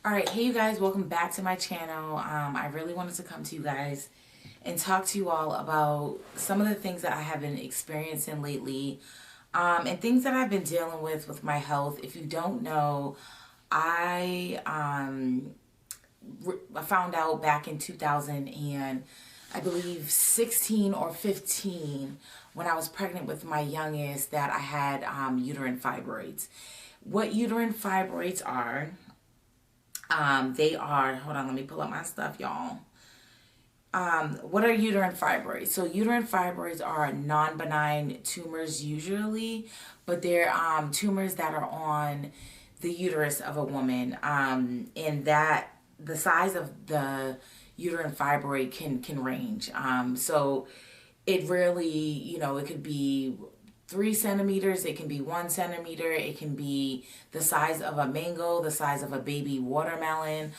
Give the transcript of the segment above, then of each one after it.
Alright, hey you guys, welcome back to my channel. I really wanted to come to you guys and talk to you all about some of the things that I have been experiencing lately, and things that I've been dealing with my health. If you don't know, I found out back in 2000 and I believe 16 or 15 when I was pregnant with my youngest that I had uterine fibroids. What uterine fibroids are, they are, hold on, let me pull up my stuff, y'all. What are uterine fibroids? So uterine fibroids are non-benign tumors usually, but they're tumors that are on the uterus of a woman, and that the size of the uterine fibroid can range. So it really, it could be 3 centimeters, it can be 1 centimeter, it can be the size of a mango, the size of a baby watermelon.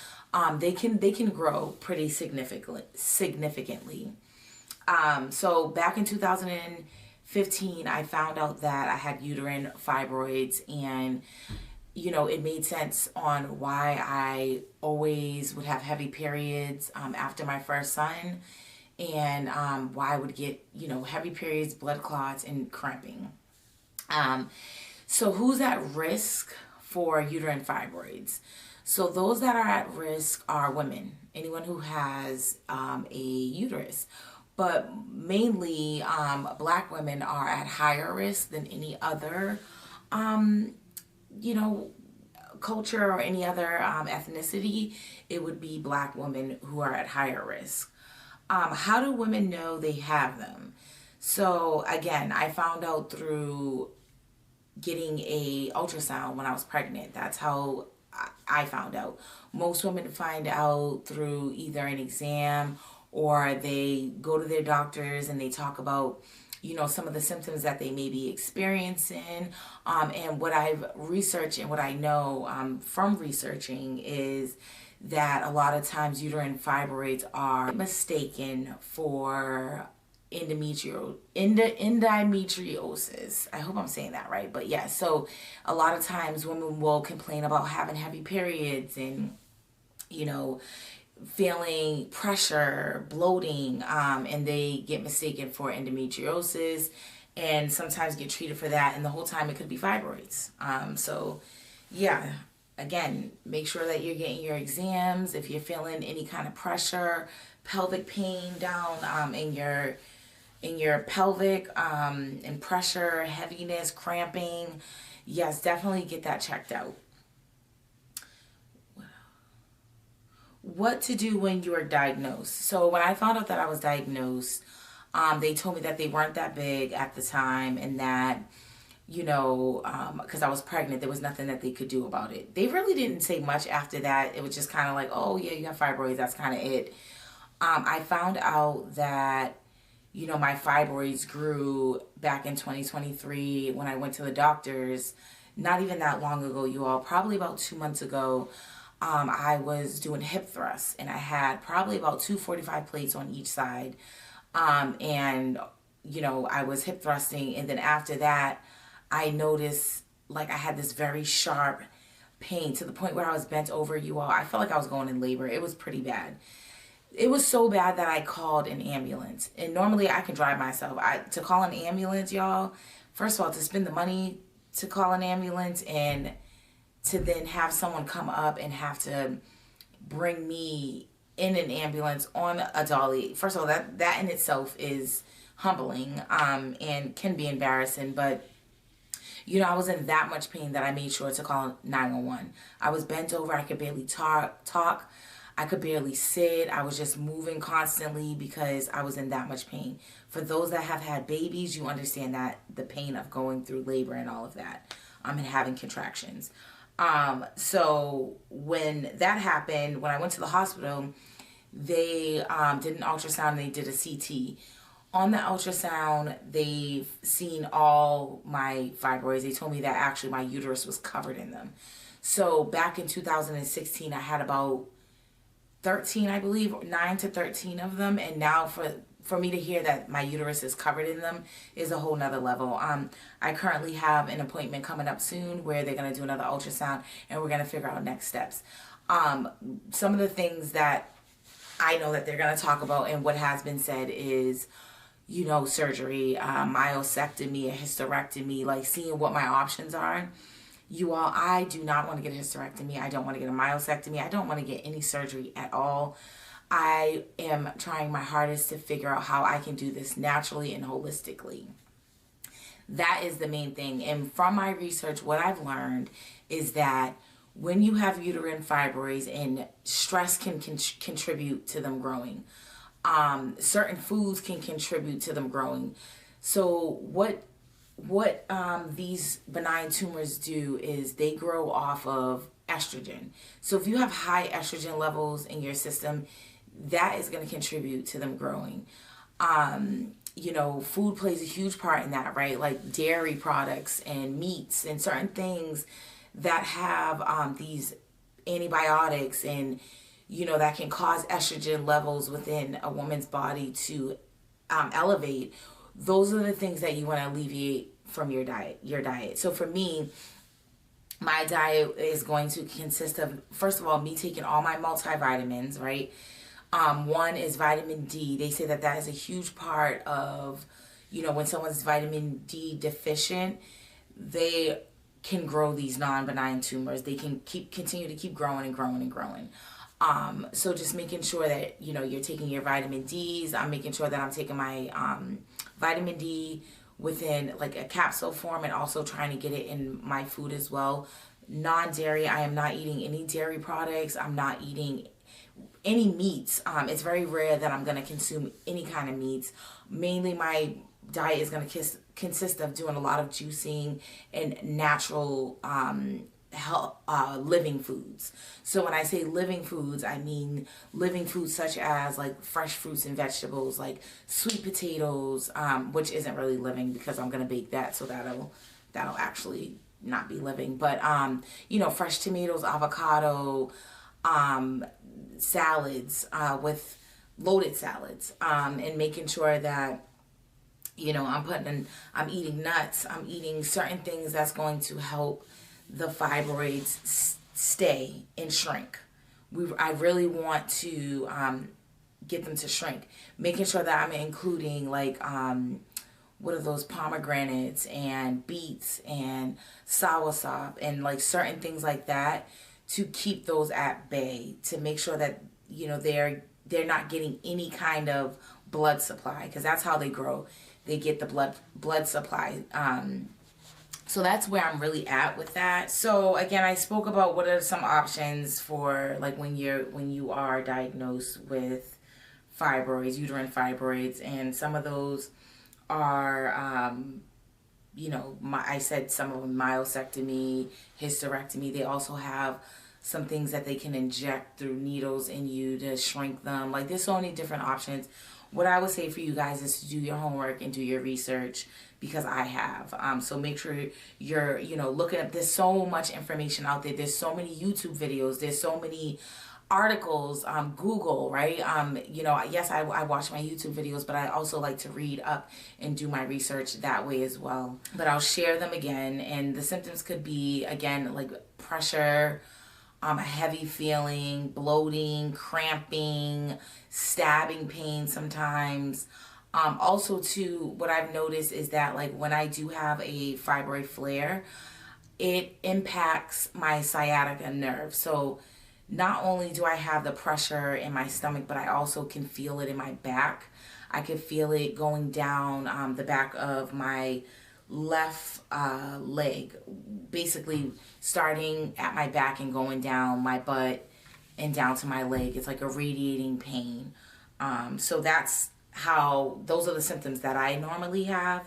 They can grow pretty significantly. So back in 2015, I found out that I had uterine fibroids, and it made sense on why I always would have heavy periods after my first son, and why I would get, heavy periods, blood clots, and cramping. So who's at risk for uterine fibroids? So those that are at risk are women, anyone who has a uterus. But mainly black women are at higher risk than any other, you know, culture or any other ethnicity. It would be black women who are at higher risk. How do women know they have them? So again, I found out through getting a ultrasound when I was pregnant. That's how I found out. Most women find out through either an exam, or they go to their doctors and they talk about, some of the symptoms that they may be experiencing. And what I've researched and what I know from researching is that a lot of times uterine fibroids are mistaken for endometriosis. I hope I'm saying that right. But yeah, so a lot of times women will complain about having heavy periods and, feeling pressure, bloating, and they get mistaken for endometriosis and sometimes get treated for that. And the whole time it could be fibroids. So yeah, again, make sure that you're getting your exams. If you're feeling any kind of pressure, pelvic pain down in your pelvic, and pressure, heaviness, cramping, yes, definitely get that checked out. What to do when you are diagnosed? So when I found out that I was diagnosed, they told me that they weren't that big at the time, and that, because I was pregnant, there was nothing that they could do about it. They really didn't say much after that. It was just kind of like, oh yeah, you have fibroids. That's kind of it. I found out that, my fibroids grew back in 2023 when I went to the doctors. Not even that long ago, you all, probably about 2 months ago. I was doing hip thrusts, and I had probably about 245 plates on each side. And, I was hip thrusting, and then after that, I noticed like I had this very sharp pain to the point where I was bent over, you all. I felt like I was going in labor. It was pretty bad. It was so bad that I called an ambulance. And normally I can drive myself. To call an ambulance, y'all, first of all, to spend the money to call an ambulance, and to then have someone come up and have to bring me in an ambulance on a dolly. First of all, that in itself is humbling, and can be embarrassing. But, I was in that much pain that I made sure to call 911. I was bent over. I could barely talk. I could barely sit. I was just moving constantly because I was in that much pain. For those that have had babies, you understand that the pain of going through labor and all of that, and having contractions. So when that happened, when I went to the hospital, they did an ultrasound and they did a CT. On the ultrasound, they've seen all my fibroids. They told me that actually my uterus was covered in them. So back in 2016, I had about 13, I believe, 9 to 13 of them. And now for me to hear that my uterus is covered in them is a whole nother level. I currently have an appointment coming up soon where they're going to do another ultrasound, and we're going to figure out next steps. Some of the things that I know that they're going to talk about and what has been said is, you know, surgery, myosectomy, a hysterectomy, like seeing what my options are. You all, I do not want to get a hysterectomy. I don't want to get a myosectomy. I don't want to get any surgery at all. I am trying my hardest to figure out how I can do this naturally and holistically. That is the main thing. And from my research, what I've learned is that when you have uterine fibroids, and stress can contribute to them growing, certain foods can contribute to them growing. So what these benign tumors do is they grow off of estrogen. So if you have high estrogen levels in your system, that is going to contribute to them growing. You know, food plays a huge part in that, right? Like dairy products and meats and certain things that have these antibiotics, and you know, that can cause estrogen levels within a woman's body to elevate. Those are the things that you want to alleviate from your diet. So for me, my diet is going to consist of, first of all, me taking all my multivitamins, right? One is vitamin D. They say that that is a huge part of, you know, when someone's vitamin D deficient, they can grow these non-benign tumors. They can continue to keep growing and growing and growing. So just making sure that, you know, you're taking your vitamin Ds. I'm making sure that I'm taking my vitamin D within like a capsule form, and also trying to get it in my food as well. Non-dairy, I am not eating any dairy products. I'm not eating any meats. It's very rare that I'm going to consume any kind of meats. Mainly my diet is going to consist of doing a lot of juicing and natural living foods. So when I say living foods, I mean living foods such as like fresh fruits and vegetables, like sweet potatoes, which isn't really living because I'm going to bake that, so that'll actually not be living. But you know, fresh tomatoes, avocado, salads, with loaded salads, and making sure that, you know, I'm eating nuts, I'm eating certain things that's going to help the fibroids stay and shrink. I really want to get them to shrink. Making sure that I'm including like what are those, pomegranates and beets and soursop and like certain things like that, to keep those at bay, to make sure that, you know, they're not getting any kind of blood supply, because that's how they grow. They get the blood supply. So that's where I'm really at with that. So again, I spoke about what are some options for like when you are diagnosed with fibroids, uterine fibroids, and some of those are you know, I said some of them, myosectomy, hysterectomy. They also have some things that they can inject through needles in you to shrink them. Like there's so many different options. What I would say for you guys is to do your homework and do your research, because I have. So make sure you're, you know, looking at, there's so much information out there. There's so many YouTube videos. There's so many articles, Google, right? You know, yes, I watch my YouTube videos, but I also like to read up and do my research that way as well. But I'll share them again, and the symptoms could be, again, like pressure, a heavy feeling, bloating, cramping, stabbing pain sometimes. Also too, what I've noticed is that like when I do have a fibroid flare, it impacts my sciatica nerve. So not only do I have the pressure in my stomach, but I also can feel it in my back. I can feel it going down the back of my left leg, basically starting at my back and going down my butt and down to my leg. It's like a radiating pain. So that's how, those are the symptoms that I normally have.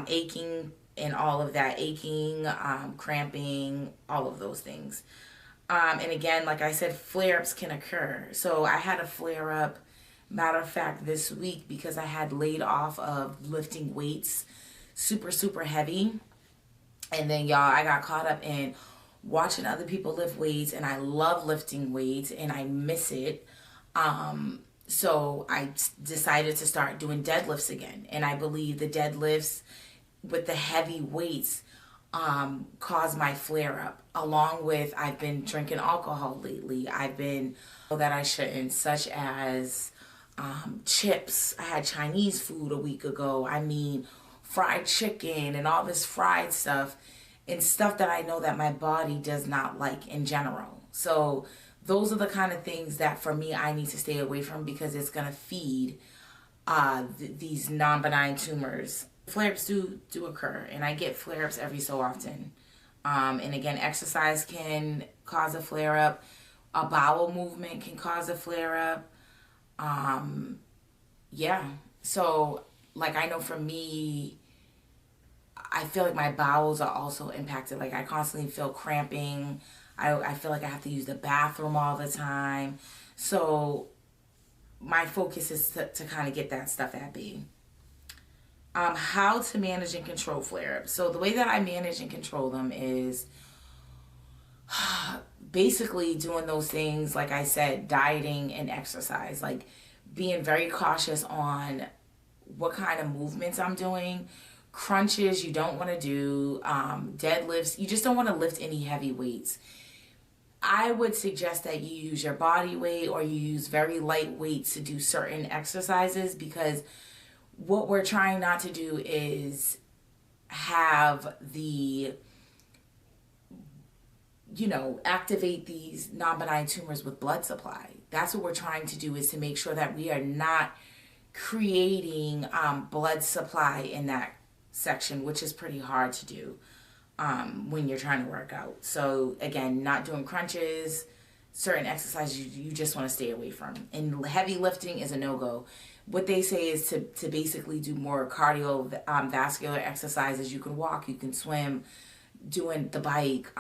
Aching and all of that, aching, cramping, all of those things. And again, like I said, flare-ups can occur. So I had a flare-up, matter of fact, this week, because I had laid off of lifting weights super heavy. And then y'all, I got caught up in watching other people lift weights, and I love lifting weights and I miss it. So I decided to start doing deadlifts again. And I believe the deadlifts with the heavy weights cause my flare up. Along with, I've been drinking alcohol lately. I've been that I shouldn't, such as chips. I had Chinese food a week ago. I mean, fried chicken and all this fried stuff and stuff that I know that my body does not like in general. So those are the kind of things that for me I need to stay away from, because it's going to feed these non-benign tumors. Flare-ups do occur, and I get flare-ups every so often. And again, exercise can cause a flare-up. A bowel movement can cause a flare-up. Yeah. So, like, I know for me, I feel like my bowels are also impacted. Like, I constantly feel cramping. I feel like I have to use the bathroom all the time. So, my focus is to kind of get that stuff at bay. How to manage and control flare-ups. So the way that I manage and control them is basically doing those things, like I said, dieting and exercise, like being very cautious on what kind of movements I'm doing. Crunches you don't want to do, deadlifts, you just don't want to lift any heavy weights. I would suggest that you use your body weight, or you use very light weights to do certain exercises, because what we're trying not to do is have activate these non-benign tumors with blood supply. That's what we're trying to do, is to make sure that we are not creating blood supply in that section, which is pretty hard to do when you're trying to work out. So again, not doing crunches, certain exercises you just want to stay away from. And heavy lifting is a no-go. What they say is to basically do more cardiovascular exercises. You can walk, you can swim, doing the bike,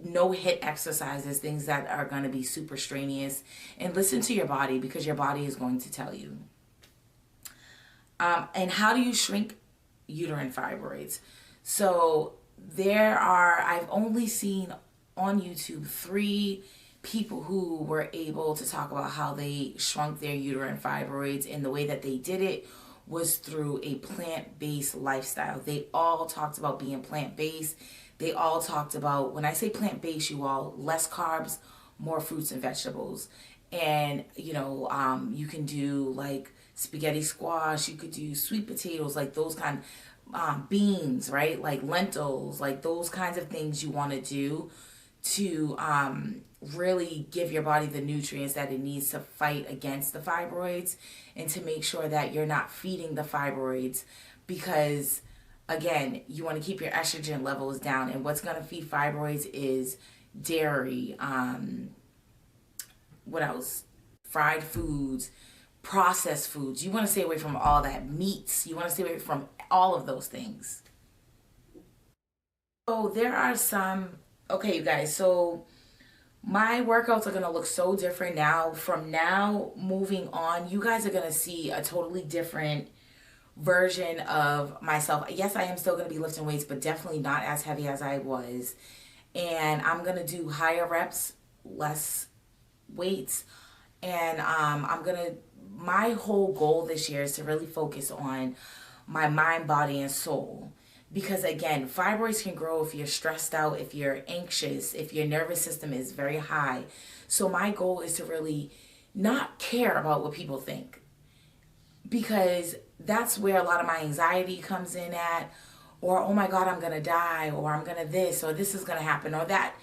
no hit exercises, things that are going to be super strenuous. And listen to your body, because your body is going to tell you. And how do you shrink uterine fibroids? So I've only seen on YouTube 3 people who were able to talk about how they shrunk their uterine fibroids, and the way that they did it was through a plant-based lifestyle. They all talked about being plant-based. They all talked about, when I say plant-based, you all, less carbs, more fruits and vegetables. And you can do like spaghetti squash, you could do sweet potatoes, like those kind of beans, right? Like lentils, like those kinds of things you want to do to really give your body the nutrients that it needs to fight against the fibroids, and to make sure that you're not feeding the fibroids, because again, you want to keep your estrogen levels down, and what's going to feed fibroids is dairy, what else? Fried foods, processed foods. You want to stay away from all that. Meats, you want to stay away from all of those things. So there are some, okay, you guys, so my workouts are going to look so different now. From now moving on, you guys are going to see a totally different version of myself. Yes, I am still going to be lifting weights, but definitely not as heavy as I was. And I'm going to do higher reps, less weights. And my whole goal this year is to really focus on my mind, body, and soul. Because again, fibroids can grow if you're stressed out, if you're anxious, if your nervous system is very high. So my goal is to really not care about what people think, because that's where a lot of my anxiety comes in at, or oh my God, I'm going to die, or I'm going to this, or this is going to happen, or that.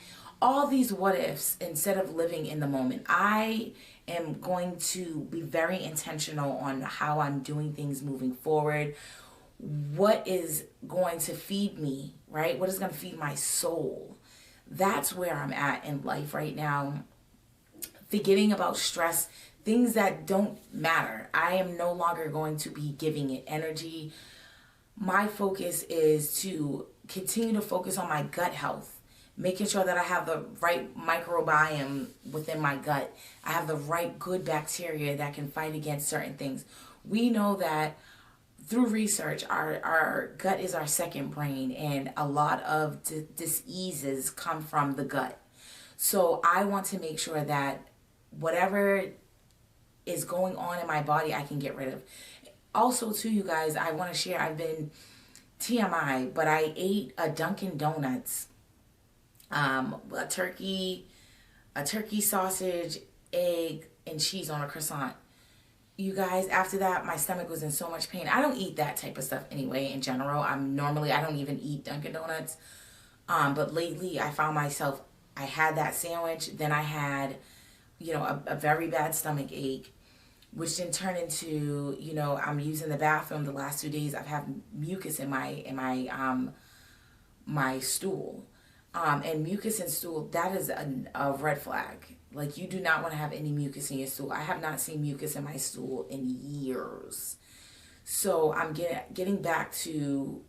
All these what ifs, instead of living in the moment. I am going to be very intentional on how I'm doing things moving forward. What is going to feed me, right? What is going to feed my soul? That's where I'm at in life right now. Forgetting about stress, things that don't matter. I am no longer going to be giving it energy. My focus is to continue to focus on my gut health, making sure that I have the right microbiome within my gut. I have the right good bacteria that can fight against certain things. We know that through research, our gut is our second brain, and a lot of diseases come from the gut. So I want to make sure that whatever is going on in my body, I can get rid of. Also, too, you guys, I want to share, I've been TMI, but I ate a Dunkin' Donuts, a turkey sausage, egg, and cheese on a croissant. You guys, after that, my stomach was in so much pain. I don't eat that type of stuff anyway, in general. I don't even eat Dunkin' Donuts. But lately, I found myself, I had that sandwich, then I had, a very bad stomach ache, which then turned into, I'm using the bathroom the last 2 days. I've had mucus in my stool. And mucus in stool, that is a red flag. Like, you do not want to have any mucus in your stool. I have not seen mucus in my stool in years. So I'm getting back to,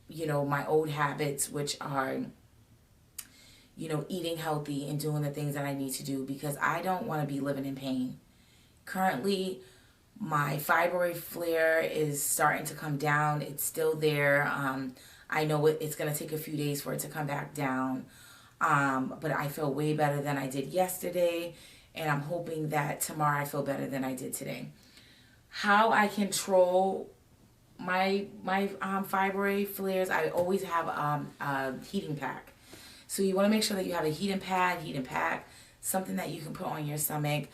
my old habits, which are, eating healthy and doing the things that I need to do, because I don't want to be living in pain. Currently, my fibroid flare is starting to come down. It's still there. I know it's going to take a few days for it to come back down. But I feel way better than I did yesterday. And I'm hoping that tomorrow I feel better than I did today. How I control my fibroid flares, I always have a heating pack. So you want to make sure that you have a heating pack, something that you can put on your stomach.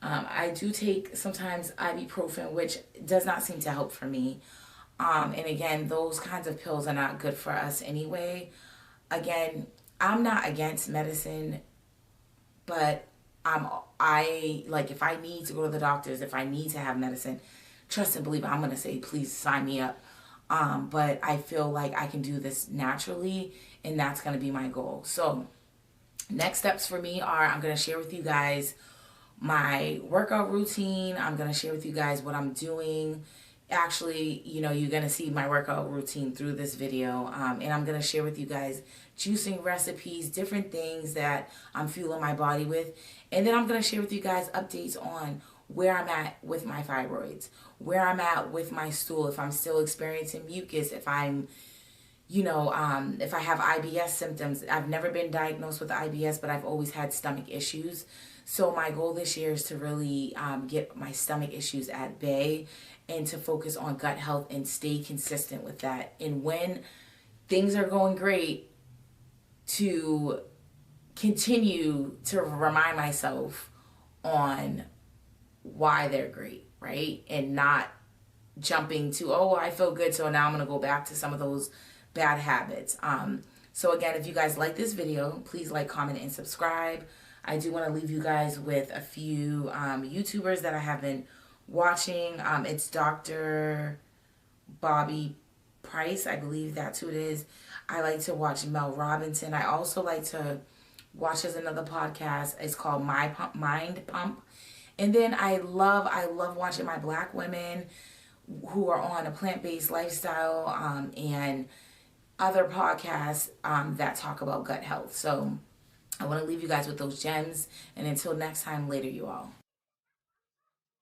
I do take sometimes ibuprofen, which does not seem to help for me. And again, those kinds of pills are not good for us anyway. Again, I'm not against medicine, but I like, if I need to go to the doctors, if I need to have medicine, trust and believe, I'm going to say, please sign me up. But I feel like I can do this naturally, and that's going to be my goal. So next steps for me are, I'm going to share with you guys my workout routine. I'm going to share with you guys what I'm doing. Actually, you're going to see my workout routine through this video. And I'm going to share with you guys juicing recipes, different things that I'm fueling my body with. And then I'm going to share with you guys updates on where I'm at with my fibroids, where I'm at with my stool, if I'm still experiencing mucus, if I'm, if I have IBS symptoms. I've never been diagnosed with IBS, but I've always had stomach issues. So my goal this year is to really get my stomach issues at bay and to focus on gut health and stay consistent with that. And when things are going great, to continue to remind myself on why they're great, right? And not jumping to, oh, I feel good, so now I'm going to go back to some of those bad habits. So again, if you guys like this video, please like, comment, and subscribe. I do want to leave you guys with a few YouTubers that I have been watching. It's Dr. Bobby Price, I believe that's who it is. I like to watch Mel Robinson. I also like to watch, there's another podcast. It's called Mind Pump. And then I love watching my Black women who are on a plant-based lifestyle, and other podcasts that talk about gut health. So I want to leave you guys with those gems. And until next time, later, you all.